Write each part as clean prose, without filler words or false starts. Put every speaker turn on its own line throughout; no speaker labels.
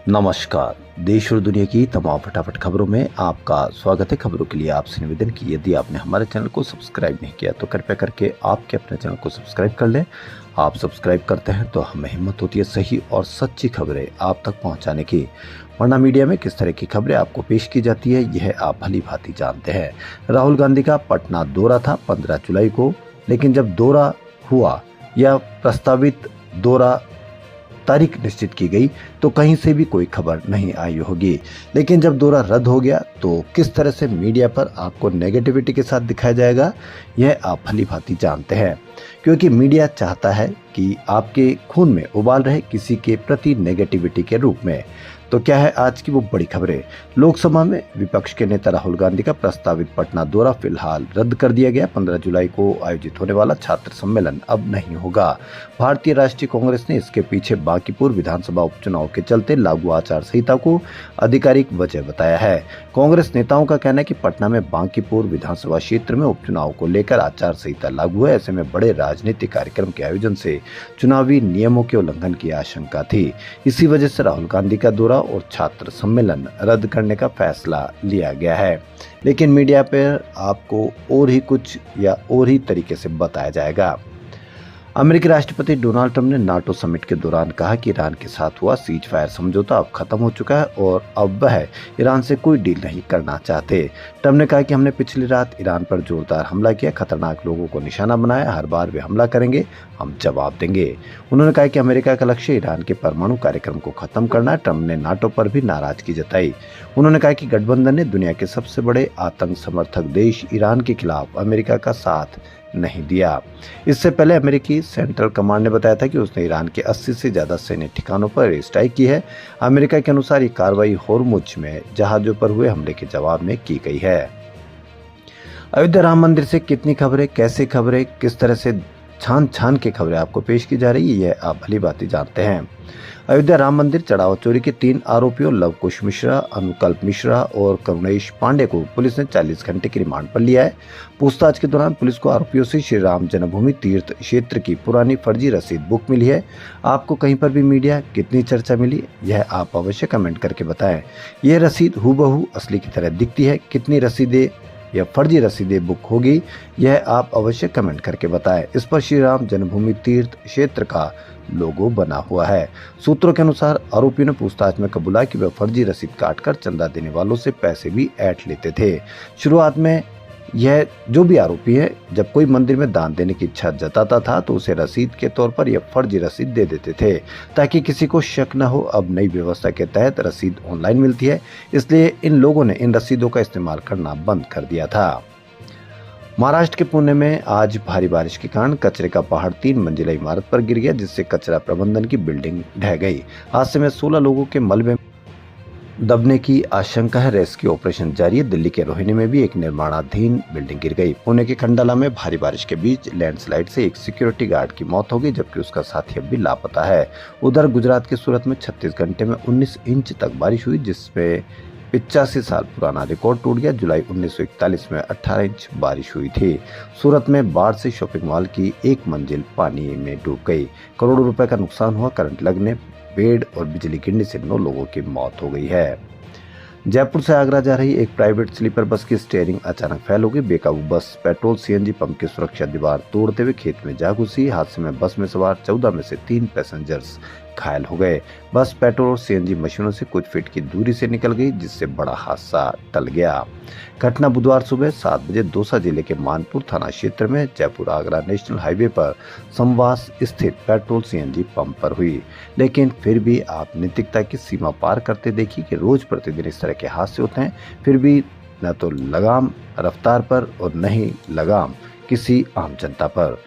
नमस्कार। देश और दुनिया की तमाम फटाफट खबरों में आपका स्वागत है। खबरों के लिए आपसे निवेदन कि यदि आपने हमारे चैनल को सब्सक्राइब नहीं किया तो कृपया करके आपके अपने चैनल को सब्सक्राइब कर लें। आप सब्सक्राइब करते हैं तो हमें हिम्मत होती है सही और सच्ची खबरें आप तक पहुंचाने की। वरना मीडिया में किस तरह की खबरें आपको पेश की जाती है यह आप भली भांति जानते हैं। राहुल गांधी का पटना दौरा था 15 जुलाई को, लेकिन जब दौरा हुआ या प्रस्तावित दौरा तारीख निश्चित की गई तो कहीं से भी कोई खबर नहीं आई होगी। लेकिन जब दौरा रद्द हो गया तो किस तरह से मीडिया पर आपको नेगेटिविटी के साथ दिखाया जाएगा यह आप भली भांति जानते हैं, क्योंकि मीडिया चाहता है कि आपके खून में उबाल रहे किसी के प्रति नेगेटिविटी के रूप में। तो क्या है आज की वो बड़ी खबरें। लोकसभा में विपक्ष के नेता राहुल गांधी का प्रस्तावित पटना दौरा फिलहाल रद्द कर दिया गया। 15 जुलाई को आयोजित होने वाला छात्र सम्मेलन अब नहीं होगा। भारतीय राष्ट्रीय कांग्रेस ने इसके पीछे बांकीपुर विधानसभा उपचुनाव के चलते लागू आचार संहिता को आधिकारिक वजह बताया है। कांग्रेस नेताओं का कहना है कि पटना में बांकीपुर विधानसभा क्षेत्र में उपचुनाव को लेकर आचार संहिता लागू है। ऐसे में बड़े राजनीतिक कार्यक्रम के आयोजन से चुनावी नियमों के उल्लंघन की आशंका थी। इसी वजह से राहुल गांधी का दौरा और छात्र सम्मेलन रद्द करने का फैसला लिया गया है। लेकिन मीडिया पर आपको और ही कुछ या और ही तरीके से बताया जाएगा। अमेरिकी राष्ट्रपति डोनाल्ड ट्रंप ने नाटो समिट के दौरान कहा कि ईरान के साथ हुआ सीज फायर समझौता अब खत्म हो चुका है और अब वह ईरान से कोई डील नहीं करना चाहते। ट्रंप ने कहा कि हमने पिछली रात ईरान पर जोरदार हमला किया, खतरनाक लोगों को निशाना बनाया, हर बार वे हमला करेंगे हम जवाब देंगे। उन्होंने कहा कि अमेरिका का लक्ष्य ईरान के परमाणु कार्यक्रम को खत्म करना है। ट्रंप ने नाटो पर भी नाराजगी जताई। उन्होंने कहा कि गठबंधन ने दुनिया के सबसे बड़े आतंक समर्थक देश ईरान के खिलाफ अमेरिका का साथ नहीं दिया। इससे पहले अमेरिकी सेंट्रल कमांड ने बताया था कि उसने ईरान के 80 से ज्यादा सैन्य ठिकानों पर एयर स्ट्राइक की है। अमेरिका के अनुसार ये कार्रवाई होर्मुज में जहाजों पर हुए हमले के जवाब में की गई है। अयोध्या राम मंदिर से कितनी खबरें, कैसे खबरें, किस तरह से छान छान के खबरें आपको पेश की जा रही है यह आप भली भांति जानते हैं। अयोध्या राम मंदिर चढ़ावा चोरी के 3 आरोपियों लव कुश मिश्रा, अनुकल्प मिश्रा और करुणेश पांडे को पुलिस ने 40 घंटे की रिमांड पर लिया है। पूछताछ के दौरान पुलिस को आरोपियों से श्री राम जन्मभूमि तीर्थ क्षेत्र की पुरानी फर्जी रसीद बुक मिली है। आपको कहीं पर भी मीडिया कितनी चर्चा मिली यह आप अवश्य कमेंट करके बताएं। यह रसीद हूबहू असली की तरह दिखती है। कितनी रसीदें या फर्जी रसीदें बुक होगी यह आप अवश्य कमेंट करके बताएं। इस पर श्री राम जन्मभूमि तीर्थ क्षेत्र का लोगो बना हुआ है। सूत्रों के अनुसार आरोपियों ने पूछताछ में कबूला कि वे फर्जी रसीद काटकर चंदा देने वालों से पैसे भी ऐंठ लेते थे। शुरुआत में यह जो भी आरोपी है जब कोई मंदिर में दान देने की इच्छा जताता था तो उसे रसीद के तौर पर यह फर्जी रसीद दे देते थे ताकि किसी को शक न हो। अब नई व्यवस्था के तहत रसीद ऑनलाइन मिलती है, इसलिए इन लोगों ने इन रसीदों का इस्तेमाल करना बंद कर दिया था। महाराष्ट्र के पुणे में आज भारी बारिश के कारण कचरे का पहाड़ 3 मंजिला इमारत पर गिर गया, जिससे कचरा प्रबंधन की बिल्डिंग ढह गई। हादसे में 16 लोगों के मलबे दबने की आशंका है। रेस्क्यू ऑपरेशन जारी है। दिल्ली के रोहिणी में भी एक निर्माणाधीन बिल्डिंग गिर गई। पुणे के खंडाला में भारी बारिश के बीच लैंडस्लाइड से एक सिक्योरिटी गार्ड की मौत हो गई, जबकि उसका साथी अब भी लापता है। उधर गुजरात के सूरत में 36 घंटे में 19 इंच तक बारिश हुई, जिसमें 85 साल पुराना रिकॉर्ड टूट गया। जुलाई 1941 में 18 इंच बारिश हुई थी। सूरत में बाढ़ से शॉपिंग मॉल की एक मंजिल पानी में डूब गई। करोड़ों रुपए का नुकसान हुआ। करंट लगने, पेड़ और बिजली गिरने से 9 लोगों की मौत हो गई है। जयपुर से आगरा जा रही एक प्राइवेट स्लीपर बस की स्टीयरिंग अचानक फेल हो गई। बेकाबू बस पेट्रोल सीएनजी पंप की सुरक्षा दीवार तोड़ते हुए खेत में जा घुसी। हादसे में बस में सवार 14 में से 3 पैसेंजर्स घायल हो गए। बस पेट्रोल और सीएनजी मशीनों से कुछ फीट की दूरी से निकल गई, जिससे बड़ा हादसा टल गया। घटना बुधवार सुबह 7 बजे दौसा जिले के मानपुर थाना क्षेत्र में जयपुर आगरा नेशनल हाईवे पर समवास स्थित पेट्रोल सीएनजी पंप पर हुई। लेकिन फिर भी आप नैतिकता की सीमा पार करते देखिए कि रोज प्रतिदिन इस तरह के हादसे होते हैं, फिर भी न तो लगाम रफ्तार पर और न ही लगाम किसी आम जनता पर।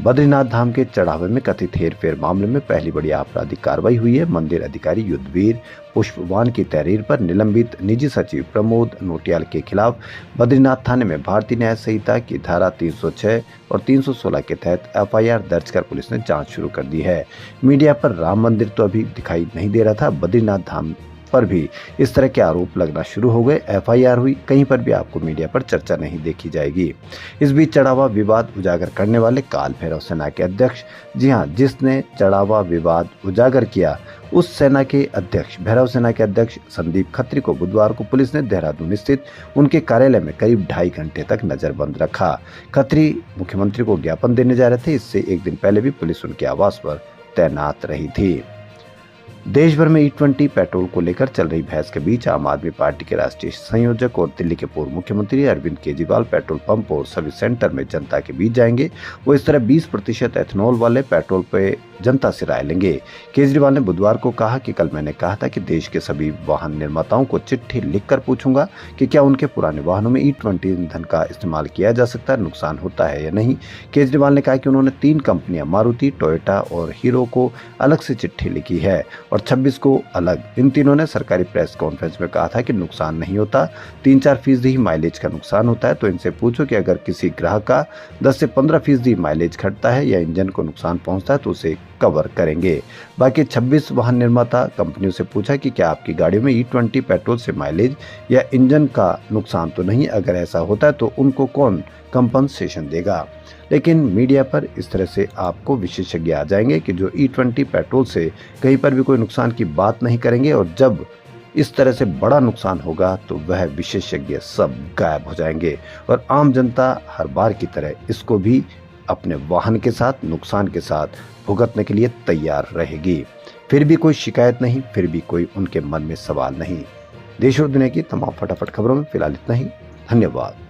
बद्रीनाथ धाम के चढ़ावे में कथित हेरफेर मामले में पहली बड़ी आपराधिक कार्रवाई हुई है। मंदिर अधिकारी युद्धवीर पुष्पवान की तहरीर पर निलंबित निजी सचिव प्रमोद नोटियाल के खिलाफ बद्रीनाथ थाने में भारतीय न्याय संहिता की धारा 306 और 316 के तहत एफआईआर दर्ज कर पुलिस ने जांच शुरू कर दी है। मीडिया पर राम मंदिर तो अभी दिखाई नहीं दे रहा था। बद्रीनाथ धाम पर भी इस तरह के आरोप लगना शुरू हो गए। FIR हुई, कहीं पर भी आपको मीडिया पर चर्चा नहीं देखी जाएगी। इस बीच चढ़ावा विवाद उजागर करने वाले काल भैरव सेना के अध्यक्ष, जी हां, जिसने चढ़ावा विवाद उजागर किया उस सेना के अध्यक्ष, भैरव सेना के अध्यक्ष संदीप खत्री को बुधवार को पुलिस ने देहरादून स्थित उनके कार्यालय में करीब 2.5 घंटे तक नजरबंद रखा। खत्री मुख्यमंत्री को ज्ञापन देने जा रहे थे। इससे एक दिन पहले भी पुलिस उनके आवास पर तैनात रही थी। देश भर में E20 पेट्रोल को लेकर चल रही बहस के बीच आम आदमी पार्टी के राष्ट्रीय संयोजक और दिल्ली के पूर्व मुख्यमंत्री अरविंद केजरीवाल पेट्रोल पंप और सर्विस सेंटर में जनता के बीच जाएंगे। वो इस तरह 20% एथेनॉल वाले पेट्रोल पे जनता से राय लेंगे। केजरीवाल ने बुधवार को कहा कि कल मैंने कहा था कि देश के सभी वाहन निर्माताओं को चिट्ठी लिखकर पूछूंगा कि क्या उनके पुराने वाहनों में E20 ईंधन का इस्तेमाल किया जा सकता है, नुकसान होता है या नहीं। केजरीवाल ने कहा कि उन्होंने 3 कंपनियां मारुति, टोयोटा और हीरो को अलग से चिट्ठी लिखी है और 26 को अलग। इन तीनों ने सरकारी प्रेस कॉन्फ्रेंस में कहा था कि नुकसान नहीं होता, 3-4% ही माइलेज का नुकसान होता है। तो इनसे पूछो कि अगर किसी ग्राहक का 10 से 15% माइलेज घटता है या इंजन को नुकसान पहुंचता है तो उसे कवर करेंगे। बाकी 26 वाहन निर्माता कंपनियों से पूछा कि क्या आपकी गाड़ियों में E20 पेट्रोल से माइलेज या इंजन का नुकसान तो नहीं, अगर ऐसा होता है तो उनको कौन कंपनसेशन देगा। लेकिन मीडिया पर इस तरह से आपको विशेषज्ञ आ जाएंगे कि जो E20 पेट्रोल से कहीं पर भी कोई नुकसान की बात नहीं करेंगे और जब इस तरह से बड़ा नुकसान होगा तो वह विशेषज्ञ सब गायब हो जाएंगे और आम जनता हर बार की तरह इसको भी अपने वाहन के साथ, नुकसान के साथ भुगतने के लिए तैयार रहेगी। फिर भी कोई शिकायत नहीं, फिर भी कोई उनके मन में सवाल नहीं। देश और दुनिया की तमाम फटाफट खबरों में फिलहाल इतना ही। धन्यवाद।